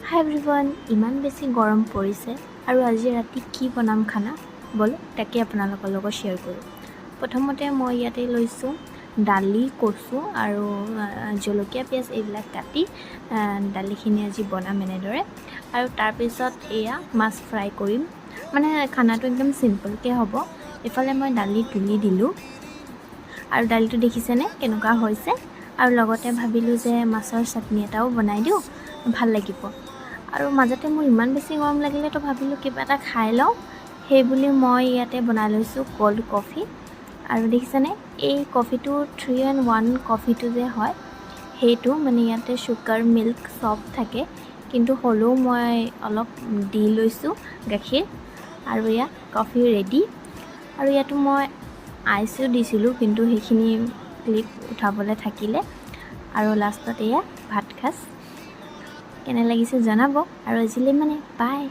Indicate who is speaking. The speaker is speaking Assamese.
Speaker 1: হাই এভৰিৱান, ইমান বেছি গৰম পৰিছে আৰু আজি ৰাতি কি বনাম খানা ব'লক তাকে আপোনালোকৰ লগত শ্বেয়াৰ কৰোঁ। প্ৰথমতে মই ইয়াতে লৈছোঁ দালি, কচু আৰু জলকীয়া, পিঁয়াজ এইবিলাক কাটি দালিখিনি আজি বনাম এনেদৰে। আৰু তাৰপিছত এয়া মাছ ফ্ৰাই কৰিম, মানে খানাটো একদম চিম্পলকৈ হ'ব। এইফালে মই দালি তুলি দিলোঁ আৰু দালিটো দেখিছেনে কেনেকুৱা হৈছে। আৰু লগতে ভাবিলোঁ যে মাছৰ চাটনি এটাও বনাই দিওঁ, ভাল লাগিব। আৰু মাজতে মোৰ ইমান বেছি গৰম লাগিলে তো ভাবিলোঁ কিবা এটা খাই লওঁ, সেইবুলি মই ইয়াতে বনাই লৈছোঁ ক'ল্ড কফি। আৰু দেখিছেনে এই কফিটো 3-in-1 কফিটো যে হয় সেইটো, মানে ইয়াতে চুগাৰ মিল্ক চব থাকে, কিন্তু হ'লেও মই অলপ দি লৈছোঁ গাখীৰ। আৰু এয়া কফি ৰেডি। আৰু ইয়াতো মই আইচো দিছিলোঁ, কিন্তু সেইখিনি ক্লিপ উঠাবলৈ থাকিলে। আৰু লাষ্টত এয়া ভাত সাজ কেনে লাগিছে জনাব। আৰু আজিলৈ মানে বাই।